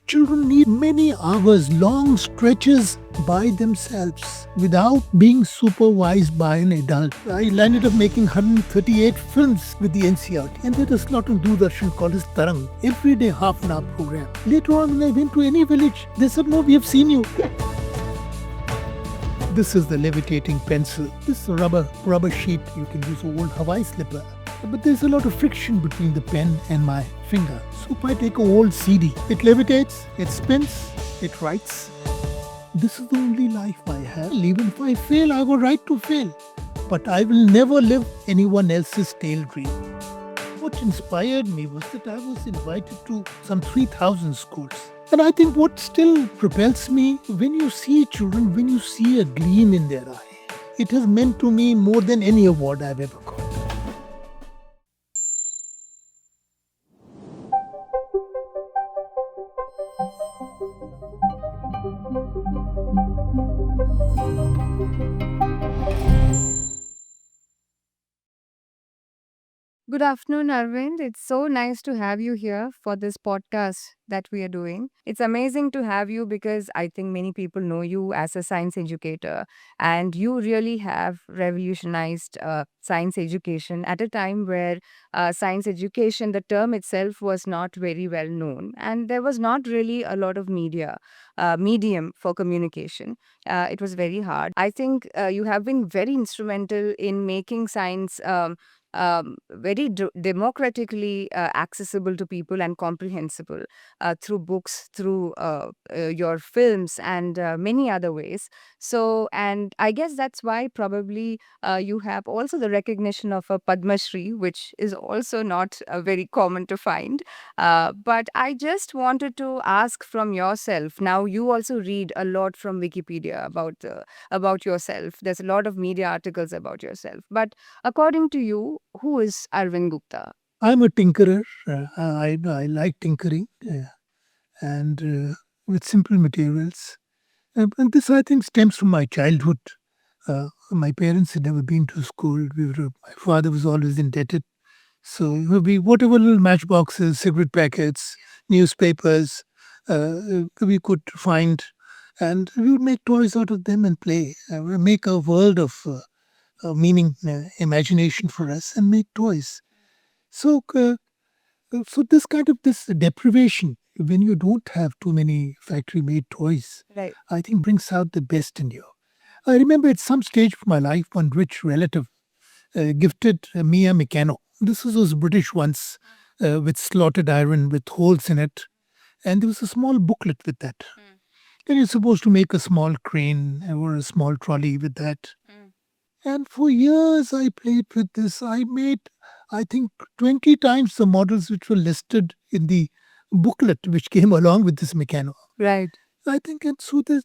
Children need many hours, long stretches by themselves without being supervised by an adult. I landed up making 138 films with the NCERT, and there is a slot on Doordarshan called as Tarang, every day half an hour program. Later on, when I went to any village, they said, "No, we have seen you." This is the levitating pencil. This is a rubber sheet. You can use an old Hawaii slipper. But there's a lot of friction between the pen and my finger. So if I take an old CD, it levitates, it spins, it writes. This is the only life I have. Even if I fail, I have a right to fail. But I will never live anyone else's stale dream. What inspired me was that I was invited to some 3,000 schools. And I think what still propels me, when you see children, when you see a gleam in their eye, it has meant to me more than any award I've ever got. Good afternoon, Arvind. It's so nice to have you here for this podcast that we are doing. It's amazing to have you because I think many people know you as a science educator, and you really have revolutionized science education at a time where science education, the term itself, was not very well known, and there was not really a lot of medium for communication. It was very hard. I think you have been very instrumental in making science. Very democratically accessible to people and comprehensible through books, through your films, and many other ways. So, and I guess that's why probably you have also the recognition of a Padma Shri, which is also not very common to find. But I just wanted to ask from yourself. Now, you also read a lot from Wikipedia about yourself. There's a lot of media articles about yourself, but according to you, who is Arvind Gupta? I'm a tinkerer. I like tinkering and with simple materials. And this, I think, stems from my childhood. My parents had never been to school. My father was always indebted. So whatever little matchboxes, cigarette packets, newspapers we could find, and we would make toys out of them and play. We make a world of meaning, imagination for us, and make toys. So, so this deprivation, when you don't have too many factory-made toys, Right. I think brings out the best in you. I remember at some stage of my life, one rich relative gifted me a Meccano. This was those British ones with slotted iron with holes in it, and there was a small booklet with that. And you're supposed to make a small crane or a small trolley with that. And for years I played with this. I made, I think, 20 times the models which were listed in the booklet which came along with this Meccano. Right. I think, and so the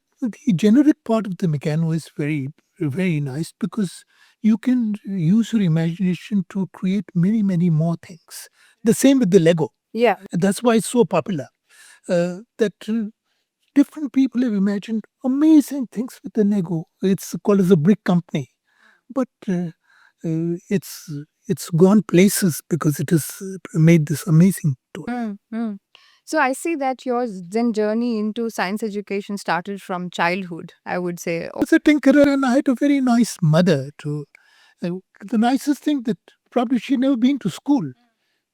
generic part of the Meccano is very, very nice because you can use your imagination to create many, many more things. The same with the Lego. Yeah. And that's why it's so popular. That different people have imagined amazing things with the Lego. It's called as a brick company, but it's gone places because it has made this amazing toy. So I see that your then journey into science education started from childhood, I would say. I was a tinkerer and I had a very nice mother. The nicest thing that probably she'd never been to school,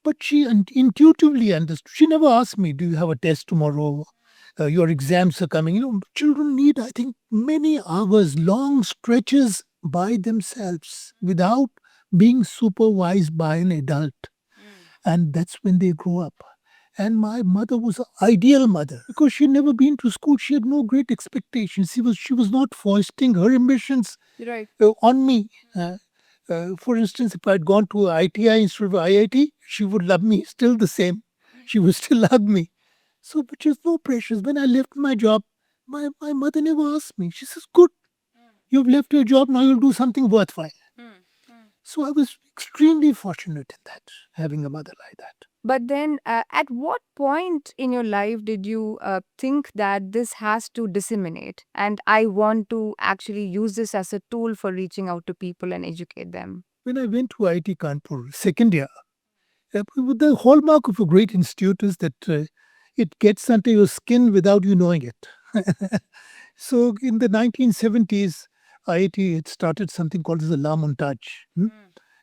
but she intuitively understood. She never asked me, "Do you have a test tomorrow? Your exams are coming." Children need, I think, many hours, long stretches by themselves without being supervised by an adult. And that's when they grow up. And my mother was an ideal mother because she'd never been to school. She had no great expectations. She was not foisting her ambitions Right. on me. For instance, if I'd gone to ITI instead of IIT, she would love me still the same. She would still love me. So, but there's no pressures. When I left my job, my mother never asked me. She says, "Good, you've left your job, now you'll do something worthwhile." So I was extremely fortunate in that, having a mother like that. But then, at what point in your life did you think that this has to disseminate and I want to actually use this as a tool for reaching out to people and educate them? When I went to IIT Kanpur, second year, the hallmark of a great institute is that It gets under your skin without you knowing it. So in the 1970s, IIT had started something called as the La Montage.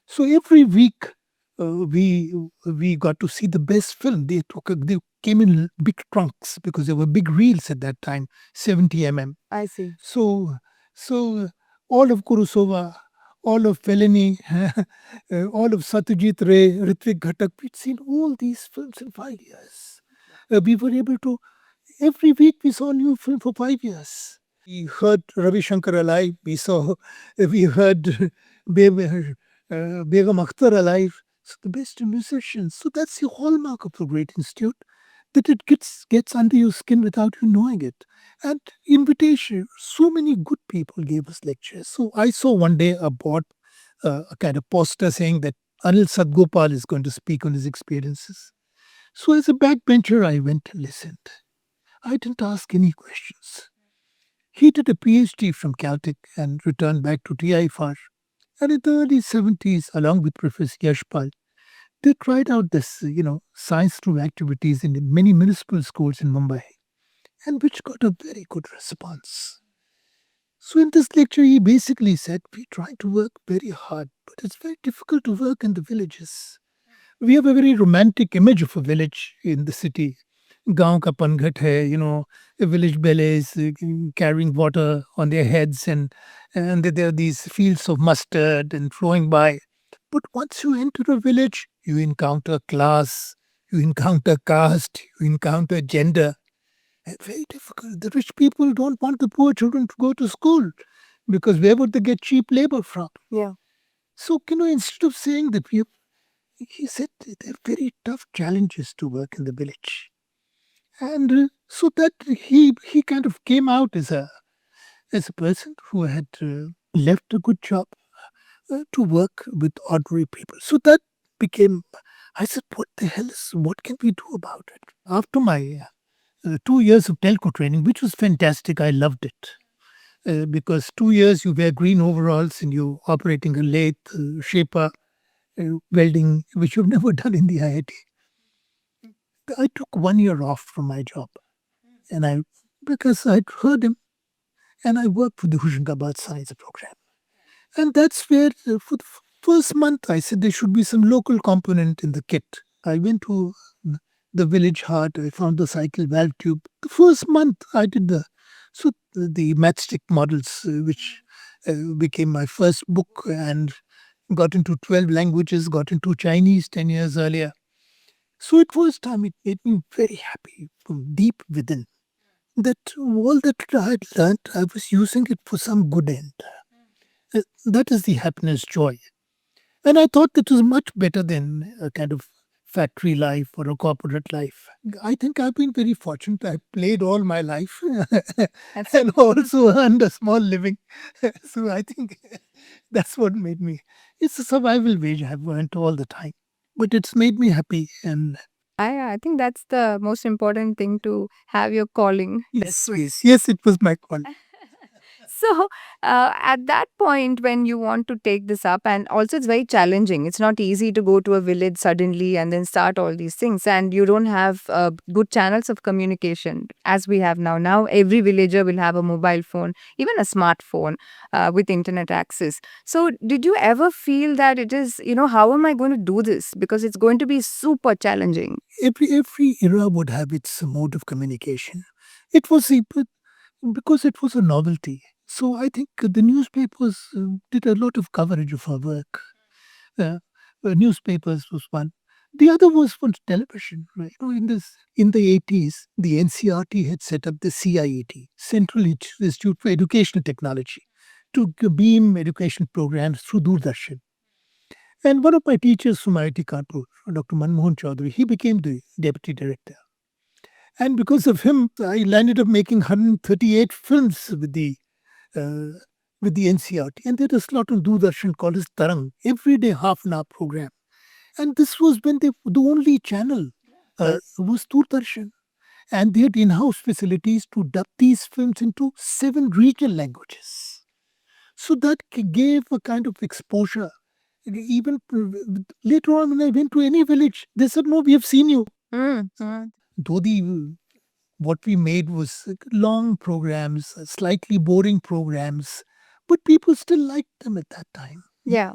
So every week, we got to see the best film. They came in big trunks because there were big reels at that time, 70 mm. I see. So all of Kurosawa, all of Fellini, all of Satyajit Ray, Ritwik Ghatak, we'd seen all these films in 5 years. We were able to, every week we saw a new film for 5 years. We heard Ravi Shankar alive. We heard Begum Akhtar alive. So the best musicians. So that's the hallmark of a great institute, that it gets under your skin without you knowing it. And invitation. So many good people gave us lectures. So I saw one day a board, a kind of poster saying that Anil Sadgopal is going to speak on his experiences. So as a backbencher, I went and listened. I didn't ask any questions. He did a PhD from Caltech and returned back to TIFR. And in the early 70s, along with Professor Yashpal, they tried out this, science through activities in many municipal schools in Mumbai, and which got a very good response. So in this lecture, he basically said, we try to work very hard, but it's very difficult to work in the villages. We have a very romantic image of a village in the city. Gaon ka panghat hai, village belles carrying water on their heads, and there are these fields of mustard and flowing by. But once you enter a village, you encounter class, you encounter caste, you encounter gender. Very difficult. The rich people don't want the poor children to go to school because where would they get cheap labor from? Yeah. So, instead of saying that he said they're very tough challenges to work in the village. And so that he kind of came out as a person who had left a good job to work with ordinary people. So that became, I said, what can we do about it? After my 2 years of telco training, which was fantastic, I loved it. Because 2 years you wear green overalls and you operating a lathe, shaper, welding, which you've never done in the IIT. I took 1 year off from my job, and because I'd heard him, and I worked for the Hoshangabad Science Program. And that's where, for the first month, I said there should be some local component in the kit. I went to the village heart, I found the cycle valve tube. The first month, I did the matchstick models, which became my first book, and got into 12 languages, got into Chinese 10 years earlier. So it made me very happy from deep within that all that I had learned, I was using it for some good end. That is the happiness, joy. And I thought that was much better than a kind of factory life or a corporate life. I think I've been very fortunate. I played all my life and also earned a small living. So I think that's what made me. It's a survival wage I've earned all the time. But it's made me happy. And I think that's the most important thing, to have your calling. yes, it was my call. So, at that point, when you want to take this up, and also it's very challenging, it's not easy to go to a village suddenly and then start all these things, and you don't have good channels of communication as we have now. Now, every villager will have a mobile phone, even a smartphone with internet access. So, did you ever feel that it is, how am I going to do this? Because it's going to be super challenging. Every era would have its mode of communication. It was because it was a novelty. So I think the newspapers did a lot of coverage of our work. Uh, Newspapers was one. The other was television. Right? In the 80s, the NCERT had set up the CIET, Central Institute for Educational Technology, to beam education programs through Doordarshan. And one of my teachers from IIT Kanpur, Dr. Manmohan Chaudhary, he became the deputy director. And because of him, I landed up making 138 films with the NCRT. And there is a slot on Doordarshan called as Tarang, every day half an hour program. And this was when the only channel was Doordarshan. And they had in-house facilities to dub these films into 7 regional languages. So that gave a kind of exposure. Even later on, when I went to any village, they said, "No, we have seen you." Though the what we made was long programs, slightly boring programs, but people still liked them at that time. Yeah.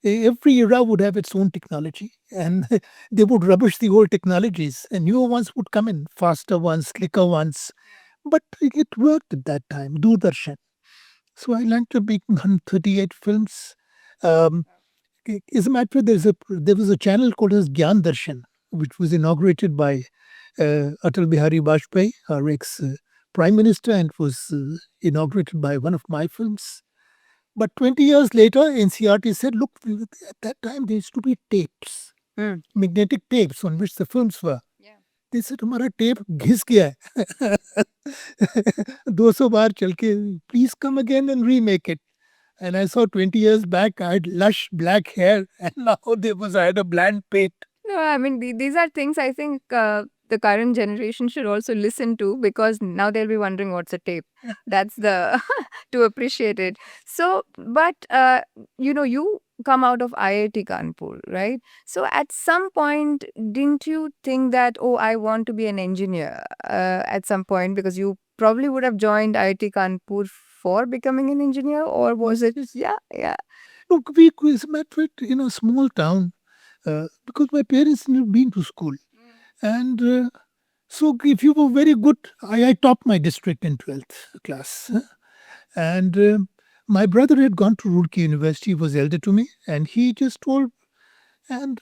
Every era would have its own technology, and they would rubbish the old technologies, and newer ones would come in, faster ones, slicker ones. But it worked at that time. Doordarshan. So I learned to make 138 films. Um, as a matter of fact, there was a channel called as Gyan Darshan, which was inaugurated by Atal Bihari Vajpayee, our ex prime minister, and was inaugurated by one of my films. But 20 years later, NCERT said, look, at that time there used to be tapes, Mm. magnetic tapes on which the films were. Yeah. They said, हमारा tape घिस गया है 200 बार चल के please come again and remake it. And I saw 20 years back, I had lush black hair, and now I had a bland pate. No, I mean, these are things I think the current generation should also listen to, because now they'll be wondering what's a tape. That's the to appreciate it. So, but you come out of IIT Kanpur, right? So, at some point, didn't you think that, oh, I want to be an engineer at some point, because you probably would have joined IIT Kanpur for becoming an engineer, or was it? Yes. Yeah, yeah. Look, as a matter of fact, in a small town, because my parents never been to school. And so if you were very good, I topped my district in 12th class. And my brother had gone to Roorkee University, he was elder to me, and he just told, and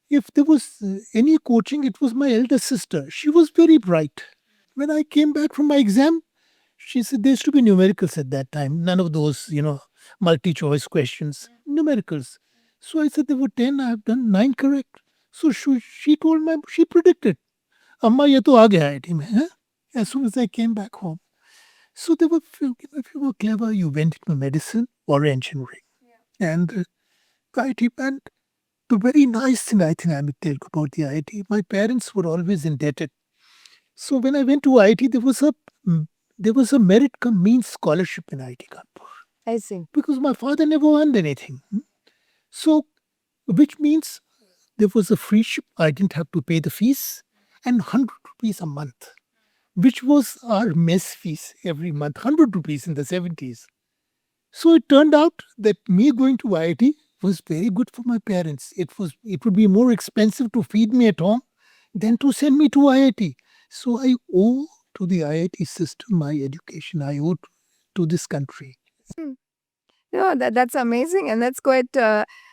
if there was any coaching, it was my elder sister. She was very bright. When I came back from my exam, she said there used to be numericals at that time, none of those, multi choice questions, numericals. So I said there were 10, I have done 9 correct. So she told she predicted, Amma, ye to aa gaya IIT mein, huh? As soon as I came back home. So there were, if you were clever, you went into medicine or engineering. And IIT, and the very nice thing I think I would tell about the IIT, my parents were always indebted. So when I went to IIT, there was a merit cum means scholarship in IIT Kanpur, I see. because my father never earned anything. So, which means there was a free ship. I didn't have to pay the fees, and 100 rupees a month, which was our mess fees every month, 100 rupees in the 70s. So it turned out that me going to IIT was very good for my parents. It would be more expensive to feed me at home than to send me to IIT. So I owe to the IIT system my education. I owe to this country. Hmm. Yeah, that's amazing, and that's quite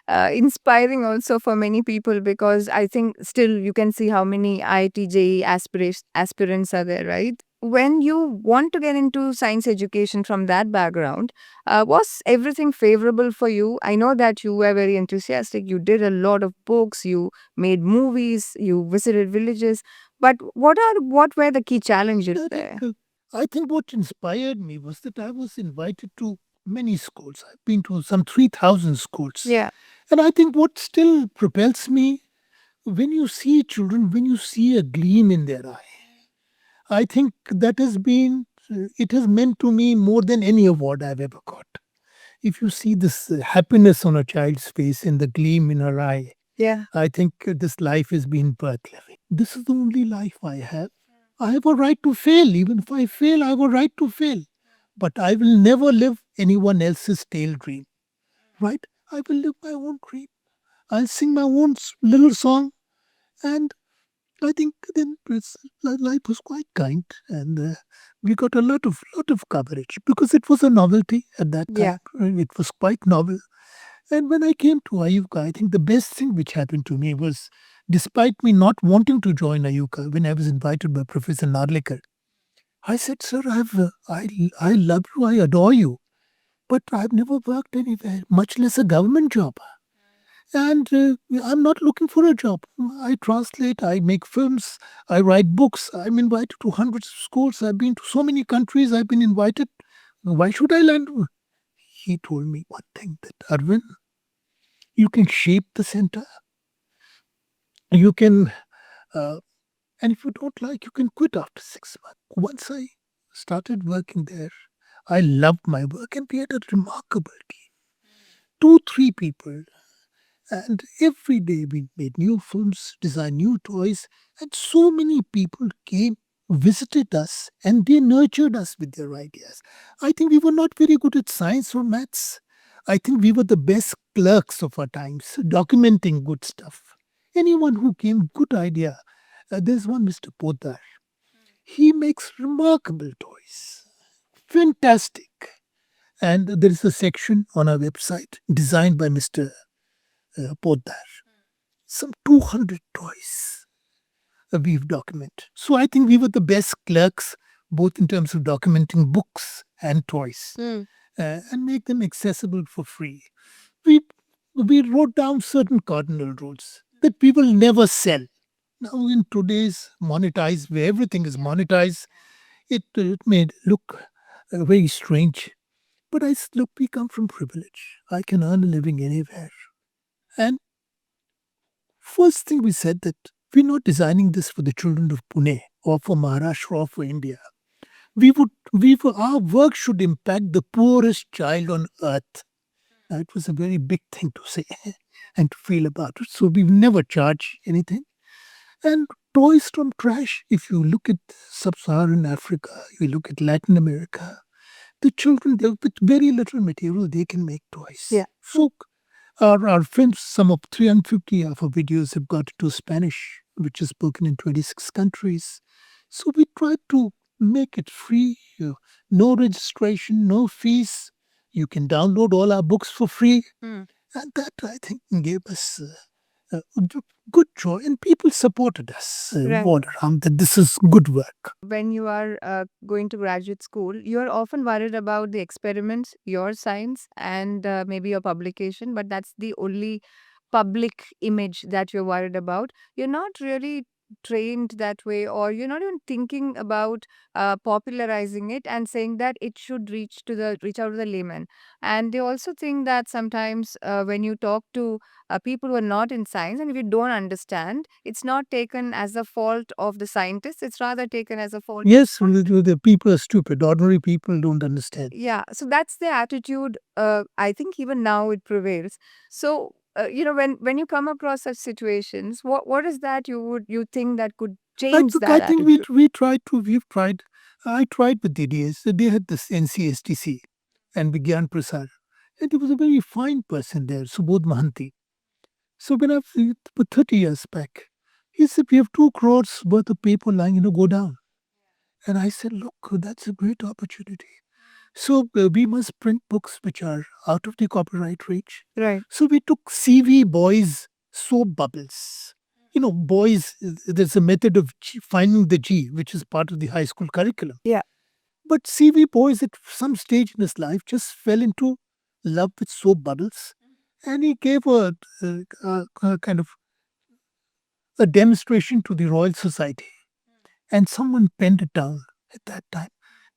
inspiring also for many people, because I think still you can see how many IIT JEE aspirants are there, right? When you want to get into science education from that background, was everything favorable for you? I know that you were very enthusiastic. You did a lot of books. You made movies. You visited villages. But what were the key challenges there? I think what inspired me was that I was invited to many schools. I've been to some 3,000 schools. Yeah. And I think what still propels me, when you see children, when you see a gleam in their eye, I think it has meant to me more than any award I've ever got. If you see this happiness on a child's face and the gleam in her eye, Yeah. I think this life has been worth living. This is the only life I have. I have a right to fail. Even if I fail, I have a right to fail. But I will never live anyone else's tale dream, right? I will live my own dream. I'll sing my own little song, and I think then life was quite kind, and we got a lot of coverage because it was a novelty at that Yeah. time. It was quite novel. And when I came to IUCAA, I think the best thing which happened to me was, despite me not wanting to join IUCAA, when I was invited by Professor Narlikar, I said, "Sir, I love you, I adore you, but I've never worked anywhere, much less a government job. And I'm not looking for a job. I translate, I make films, I write books. I'm invited to hundreds of schools. I've been to so many countries. I've been invited. Why should I learn?" He told me one thing, that Arvind, you can shape the center. You can, uh, and if you don't like, you can quit after 6 months. Once I started working there, I loved my work, and we had a remarkable team. 2, 3 people. And every day we made new films, designed new toys, and so many people came, visited us, and they nurtured us with their ideas. I think we were not very good at science or maths. I think we were the best clerks of our times, documenting good stuff. Anyone who came, good idea. There's one Mr. Poddar. He makes remarkable toys. Fantastic. And there is a section on our website designed by Mr. Poddar. Some 200 toys we've documented. So I think we were the best clerks, both in terms of documenting books and toys, and make them accessible for free. We, we wrote down certain cardinal rules that we will never sell. Now, in today's monetized, where everything is monetized, it may look very strange. But look, we come from privilege. I can earn a living anywhere. And first thing we said that we're not designing this for the children of Pune or for Maharashtra or for India. Our work should impact the poorest child on earth. Now, it was a very big thing to say and to feel about it. So we've never charged anything. And toys from trash, if you look at sub-Saharan Africa, you look at Latin America, the children, with very little material, they can make toys. Yeah. So our films, some of 350 of our videos have got to Spanish, which is spoken in 26 countries. So we tried to make it free, no registration, no fees. You can download all our books for free. And that, I think, gave us good joy. And people supported us Right. all around that this is good work. When you are going to graduate school, you are often worried about the experiments, your science, and maybe your publication, but that's the only public image that you're worried about. You're not really trained that way, or you're not even thinking about popularizing it and saying that it should reach out to the layman. And they also think that sometimes when you talk to people who are not in science, and if you don't understand, it's not taken as a fault of the scientists, it's rather taken as a fault. Yes, the people are stupid. Ordinary people don't understand. Yeah, so that's the attitude. I think even now it prevails. So when you come across such situations, what is that you think that could change I that think attitude? we've tried. I tried with DDS. They had this NCSTC and Vigyan Prasad. And there was a very fine person there, Subodh Mahanti. So when I was 30 years back, he said, we have 2 crores worth of paper lying, go down. And I said, look, that's a great opportunity. So we must print books which are out of the copyright range. Right. So we took CV Boys soap bubbles. Boys, there's a method of finding the G, which is part of the high school curriculum. Yeah. But CV Boys, at some stage in his life, just fell into love with soap bubbles. And he gave a kind of a demonstration to the Royal Society. And someone penned it down at that time.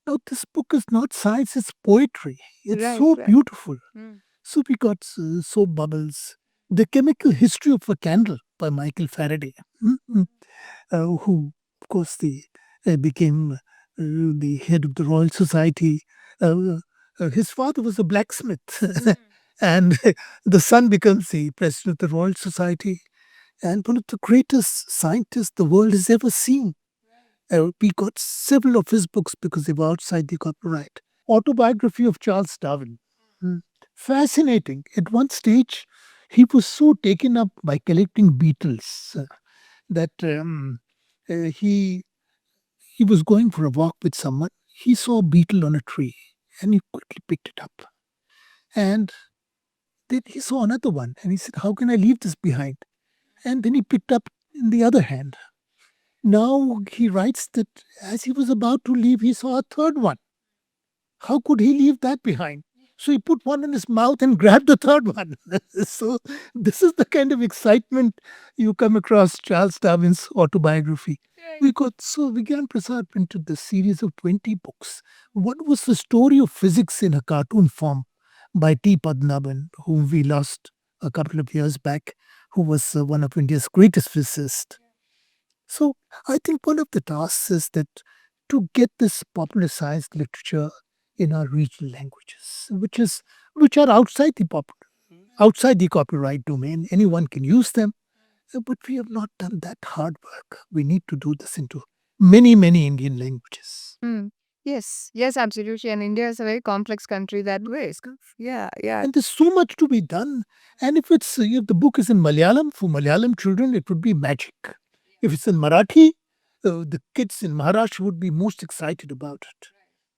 Now, this book is not science, it's poetry. It's Right, so right. beautiful. So we got soap bubbles. The Chemical History of a Candle by Michael Faraday, who, of course, became the head of the Royal Society. His father was a blacksmith, and the son becomes the president of the Royal Society, and one of the greatest scientists the world has ever seen. We got several of his books because they were outside the copyright. Autobiography of Charles Darwin. Fascinating. At one stage, he was so taken up by collecting beetles that he was going for a walk with someone. He saw a beetle on a tree and he quickly picked it up. And then he saw another one and he said, how can I leave this behind? And then he picked up in the other hand. Now he writes that as he was about to leave, he saw a third one. How could he leave that behind? So he put one in his mouth and grabbed the third one. So this is the kind of excitement you come across Charles Darwin's autobiography. Vigyan Prasad printed this series of 20 books. One was the story of physics in a cartoon form by T. Padmanabhan, whom we lost a couple of years back, who was one of India's greatest physicists. So I think one of the tasks is that to get this popular science literature in our regional languages, which are outside the popular outside the copyright domain. Anyone can use them, but we have not done that hard work. We need to do this into many, many Indian languages. Hmm. Yes, yes, absolutely. And India is a very complex country that way. Yeah, yeah. And there's so much to be done. And if the book is in Malayalam, for Malayalam children, it would be magic. If it's in Marathi, the kids in Maharashtra would be most excited about it.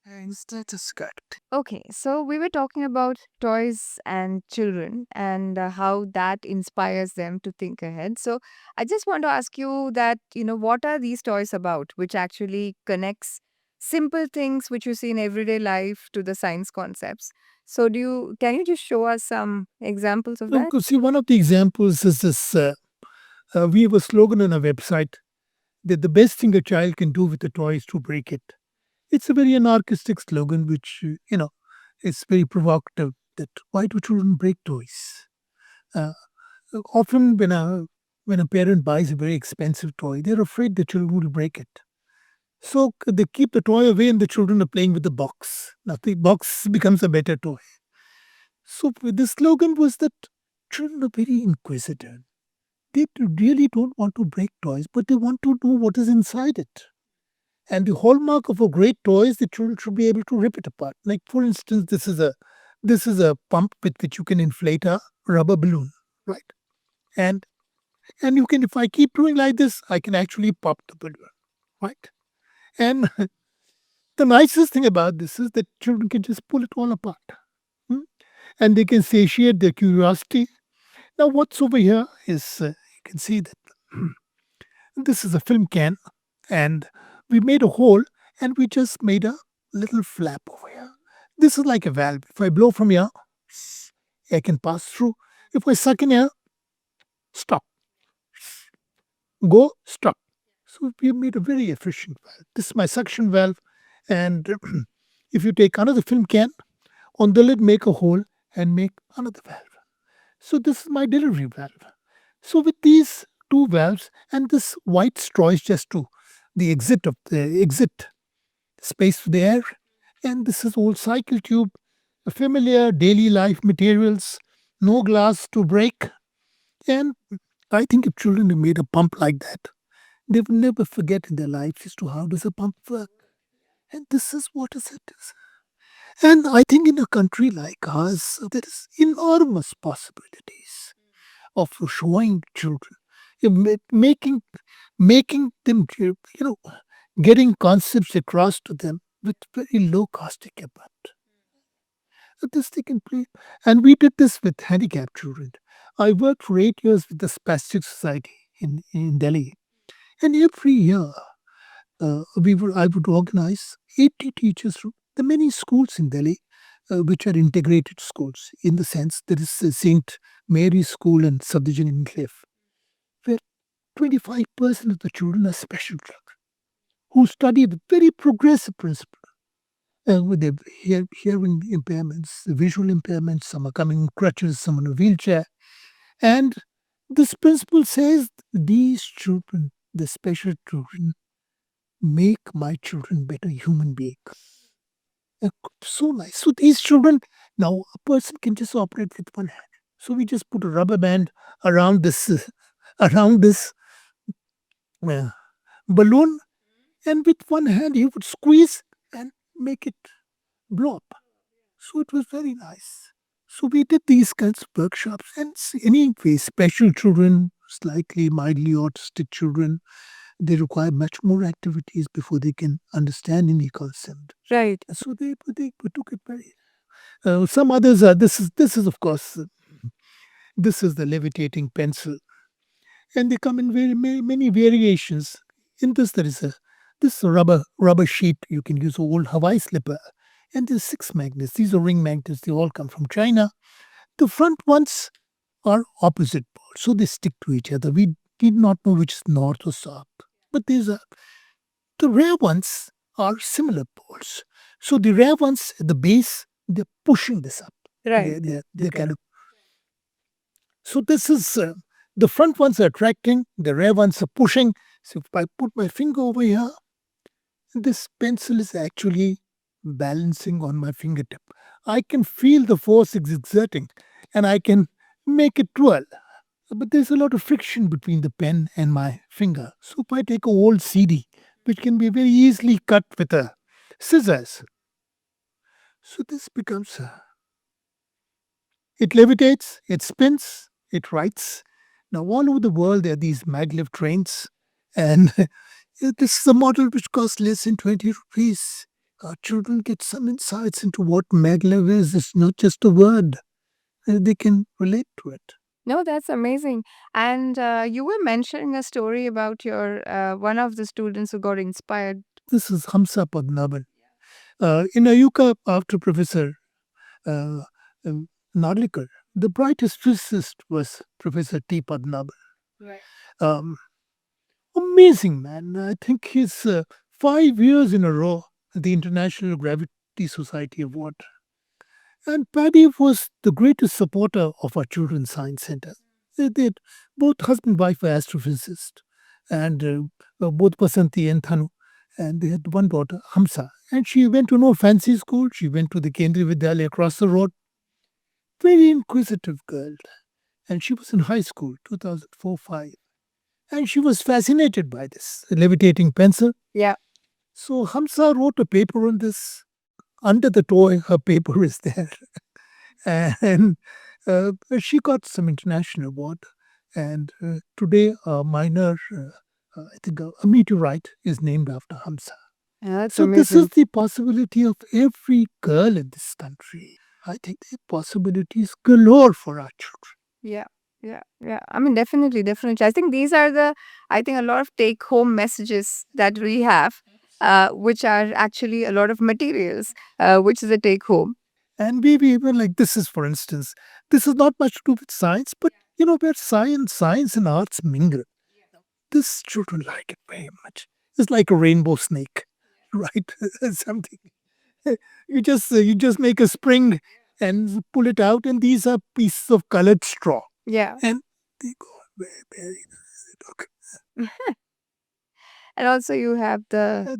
And that is correct. Okay, so we were talking about toys and children and how that inspires them to think ahead. So I just want to ask you that, what are these toys about, which actually connects simple things which you see in everyday life to the science concepts? So can you just show us some examples of that? See, one of the examples is this. We have a slogan on our website that the best thing a child can do with a toy is to break it. It's a very anarchistic slogan, which, is very provocative, that why do children break toys? Uh, Often when a parent buys a very expensive toy, they're afraid the children will break it. So they keep the toy away and the children are playing with the box. Now the box becomes a better toy. So the slogan was that children are very inquisitive. They really don't want to break toys, but they want to know what is inside it. And the hallmark of a great toy is the children should be able to rip it apart. Like for instance, this is a pump with which you can inflate a rubber balloon, right? And you can, if I keep doing like this, I can actually pop the balloon, right? And the nicest thing about this is that children can just pull it all apart, hmm? And they can satiate their curiosity. Now, what's over here is you can see that this is a film can, and we made a hole and we just made a little flap over here. This is like a valve. If I blow from here, air can pass through. If I suck in here, stop. Go, stop. So we made a very efficient valve. This is my suction valve. And if you take another film can, on the lid, make a hole and make another valve. So this is my delivery valve. So with these two valves and this white straw is just to the exit space for the air. And this is old cycle tube, a familiar daily life materials, no glass to break. And I think if children have made a pump like that, they will never forget in their lives as to how does a pump work. And this is what is it is. And I think in a country like ours, there is enormous possibilities of showing children, making them, getting concepts across to them with very low cost equipment. So this they can play. And we did this with handicapped children. I worked for 8 years with the Spastic Society in Delhi. And every year, I would organize 80 teachers from the many schools in Delhi, which are integrated schools, in the sense there is St. Mary's School and Subdivision Enclave, where 25% of the children are special children who study with very progressive principles. With their hearing impairments, the visual impairments, some are coming in crutches, some in a wheelchair. And this principle says these children, the special children, make my children better human beings. So nice. So these children, now a person can just operate with one hand. So we just put a rubber band around this around this uh, balloon, and with one hand he would squeeze and make it blow up. So it was very nice. So we did these kinds of workshops, and anyway, special children, slightly mildly autistic children, they require much more activities before they can understand any concept. Right. So they took it very. Some others are. This is of course this is the levitating pencil, and they come in very many variations. In this there is a this rubber sheet you can use, old Hawaii slipper, and there's 6 magnets. These are ring magnets. They all come from China. The front ones are opposite poles, so they stick to each other. We did not know which is north or south, but the rear ones are similar poles. So the rear ones at the base, they're pushing this up. Right. They're kind of. So this is the front ones are tracking, the rear ones are pushing. So if I put my finger over here, this pencil is actually balancing on my fingertip. I can feel the force it's exerting, and I can make it twirl. But there's a lot of friction between the pen and my finger. So if I take a old CD, which can be very easily cut with a scissors, so this becomes it levitates, it spins, it writes. Now all over the world there are these maglev trains, and this is a model which costs less than 20 rupees. Our children get some insights into what maglev is. It's not just a word. They can relate to it. No, that's amazing. And you were mentioning a story about your one of the students who got inspired. This is Hamsa Padmanabhan. In IUCAA, after Professor uh, um, Narlikar, the brightest physicist was Professor T. Padmanabhan. Right. Um, Amazing man. I think he's 5 years in a row at the International Gravity Society Award. And Paddy was the greatest supporter of our Children's Science Center. They had both husband and wife were astrophysicists, and both Vasanti and Thanu. And they had one daughter, Hamsa. And she went to no fancy school. She went to the Kendriya Vidyalaya across the road. Very inquisitive girl. And she was in high school, 2004-5. And she was fascinated by this levitating pencil. Yeah. So Hamsa wrote a paper on this. Under the toy, her paper is there. And she got some international award. And today, a minor, I think a meteorite is named after Hamsa. Yeah, that's So this is amazing. the possibility of every girl in this country. I think the possibilities galore for our children. Yeah. Yeah. Yeah. I mean, definitely, definitely. I think these are I think a lot of take home messages that we have, which are actually a lot of materials, which is a take home. And we even like this is, for instance, this is not much to do with science, but where science and arts mingle. This children like it very much. It's like a rainbow snake, right? Something you just make a spring and pull it out, and these are pieces of colored straw, Yeah. and they go very look. And also, you have the.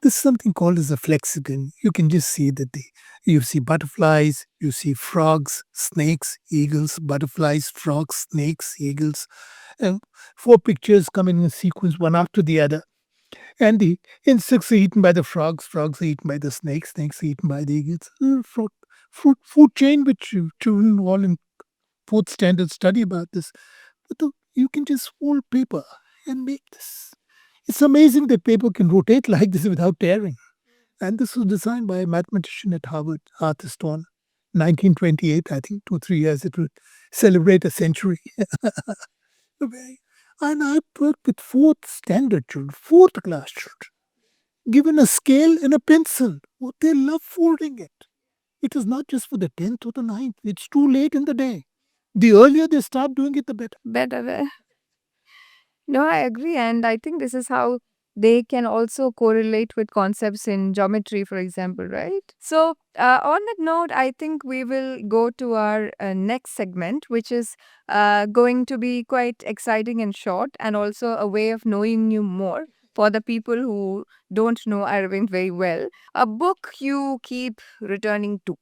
This is something called as a flexagon. You can just see that you see butterflies, you see frogs, snakes, eagles, butterflies, frogs, snakes, eagles, and four pictures coming in sequence, one after the other. And the insects are eaten by the frogs, frogs are eaten by the snakes, snakes are eaten by the eagles. Food chain, which children all in fourth standard study about this. But you can just fold paper and make this. It's amazing that paper can rotate like this without tearing. And this was designed by a mathematician at Harvard, Arthur Stone, 1928. I think 2 3 years it will celebrate a century. And I worked with fourth standard children, fourth class children, given a scale and a pencil. Oh, they love folding it. It is not just for the 10th or the ninth. It's too late in the day. The earlier they start doing it, the better. Better. No, I agree. And I think this is how they can also correlate with concepts in geometry, for example, right? So, on that note, I think we will go to our next segment, which is going to be quite exciting and short, and also a way of knowing you more for the people who don't know Arvind very well. A book you keep returning to.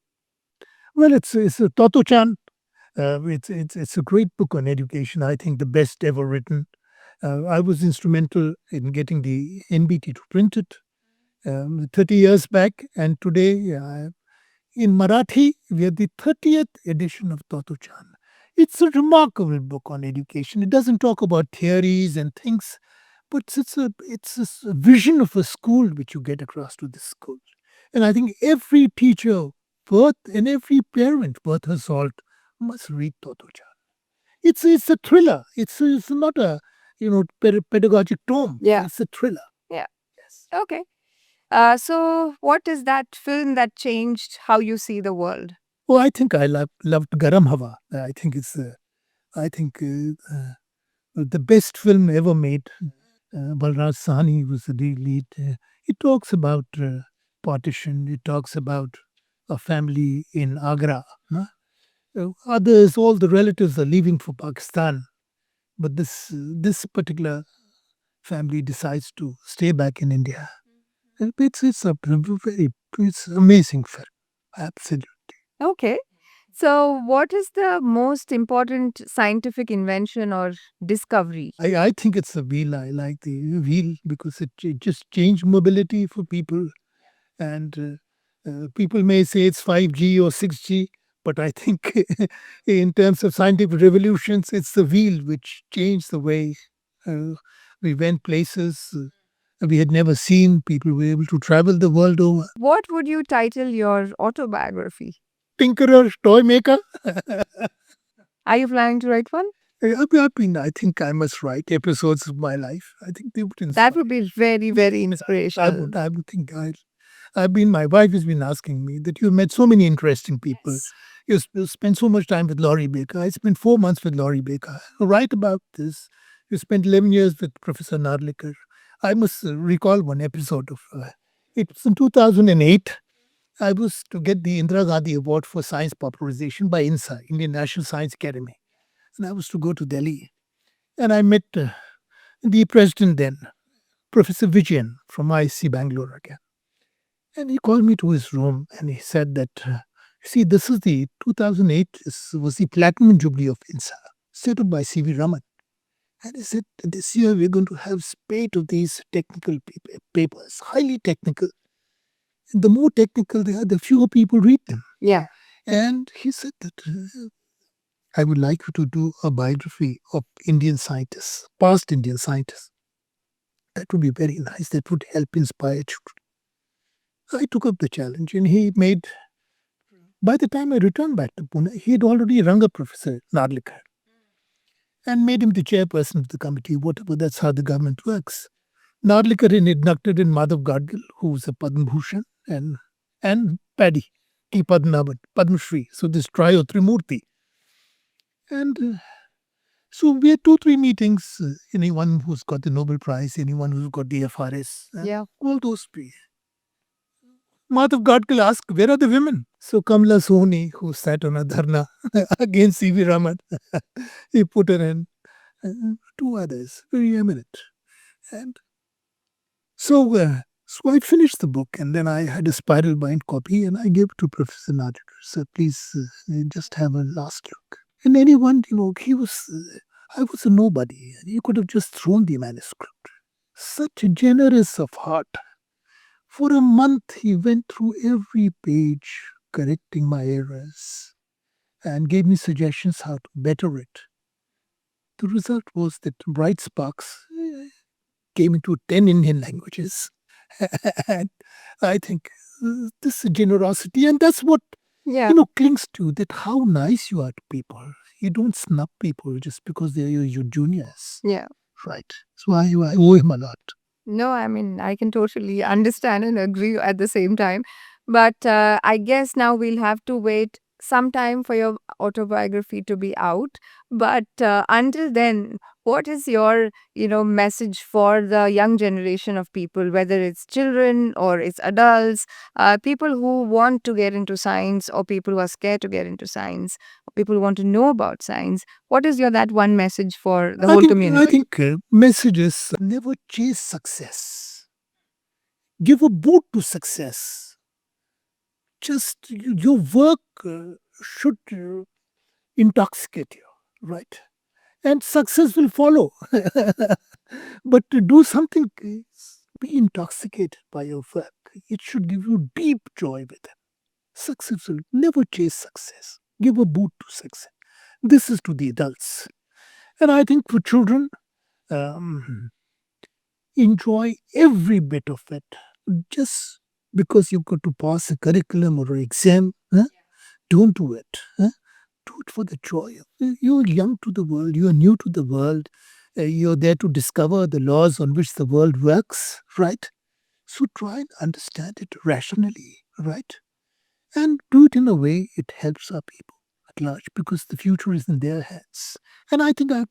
Well, it's a Toto-chan. It's a great book on education. I think the best ever written. I was instrumental in getting the NBT to print it 30 years back, and today in Marathi we have the 30th edition of Toto-chan. It's a remarkable book on education. It doesn't talk about theories and things, but it's a vision of a school which you get across to this school. And I think every teacher worth and every parent worth her salt must read Toto-chan. It's a thriller. It's not a pedagogic tome. Yeah. It's a thriller. Yeah. Yes. Okay. So, what is that film that changed how you see the world? Oh, I think I loved Garam Hava. I think the best film ever made. Balraj Sahni was the lead. It talks about partition. It talks about a family in Agra. Huh? Others, all the relatives are leaving for Pakistan, but this particular family decides to stay back in India. It's amazing film, absolutely. Okay. So, what is the most important scientific invention or discovery? I think it's the wheel. I like the wheel because it just changed mobility for people. And people may say it's 5G or 6G, but I think in terms of scientific revolutions, it's the wheel which changed the way uh, we went places we had never seen. People were able to travel the world over. What would you title your autobiography? Tinkerer, toy maker. Are you planning to write one? I think I must write episodes of my life. I think they would That inspire. would be very, very I inspirational. would. I would think my wife has been asking me that you've met so many interesting people. Yes. You spend so much time with Laurie Baker. I spent 4 months with Laurie Baker. Write about this. You spent 11 years with Professor Narlikar. I must recall one episode of it was in 2008. I was to get the Indira Gandhi Award for Science Popularization by INSA, Indian National Science Academy. And I was to go to Delhi. And I met the president then, Professor Vijayan from IIC Bangalore again. And he called me to his room and he said that, see, this is the 2008 was the platinum jubilee of INSA, set up by C.V. Raman. And he said, this year we're going to have spate of these technical papers, highly technical. And the more technical they are, the fewer people read them. Yeah. And he said that I would like you to do a biography of Indian scientists, past Indian scientists. That would be very nice. That would help inspire children. I took up the challenge and he made, by the time I returned back to Pune, he had already rung up Professor Narlikar and made him the chairperson of the committee, whatever, that's how the government works. Narlikar had inducted in Madhav Gadgil, who was a Padma Bhushan, and Paddy, T. Padmanabhan, Padma Shri. So this trio, Trimurti. And so we had 2, 3 meetings. Anyone who's got the Nobel Prize, anyone who's got the FRS, Yeah. all those. Madhav Gadkal asked, where are the women? So Kamala Soni, who sat on a dharna against C.V. Raman, he put her in. Two others, very eminent. And so I finished the book and then I had a spiral bind copy and I gave it to Professor Nadikar. So please just have a last look. And anyone, I was a nobody. You could have just thrown the manuscript. Such a generous of heart. For a month, he went through every page, correcting my errors, and gave me suggestions how to better it. The result was that Bright Sparks came into 10 Indian languages. And I think this generosity, and that's what, Yeah. clings to that how nice you are to people. You don't snub people just because they're your juniors. Yeah. Right. So I owe him a lot. No, I mean, I can totally understand and agree at the same time. But I guess now we'll have to wait some time for your autobiography to be out. But until then, what is your, message for the young generation of people, whether it's children or it's adults, people who want to get into science or people who are scared to get into science, or people who want to know about science? What is your that one message for the whole I community? think messages never chase success. Give a boot to success. Just your work should intoxicate you, right? And success will follow. But to do something, be intoxicated by your work. It should give you deep joy with it. Success will never chase success. Give a boot to success. This is to the adults. And I think for children, um, enjoy every bit of it. Just because you've got to pass a curriculum or an exam, don't do it. Do it for the joy. You're young to the world. You are new to the world. You're there to discover the laws on which the world works, right? So try and understand it rationally, right? And do it in a way it helps our people at large because the future is in their hands. And I think I have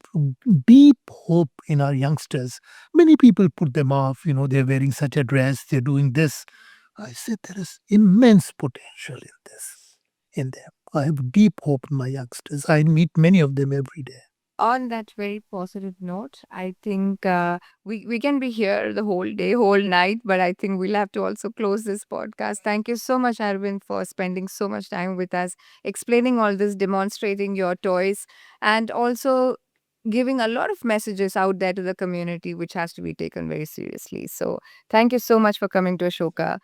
deep hope in our youngsters. Many people put them off, they're wearing such a dress, they're doing this. I said there is immense potential in them. I have deep hope in my youngsters. I meet many of them every day. On that very positive note, I think we can be here the whole day, whole night, but I think we'll have to also close this podcast. Thank you so much, Arvind, for spending so much time with us, explaining all this, demonstrating your toys, and also giving a lot of messages out there to the community, which has to be taken very seriously. So, thank you so much for coming to Ashoka.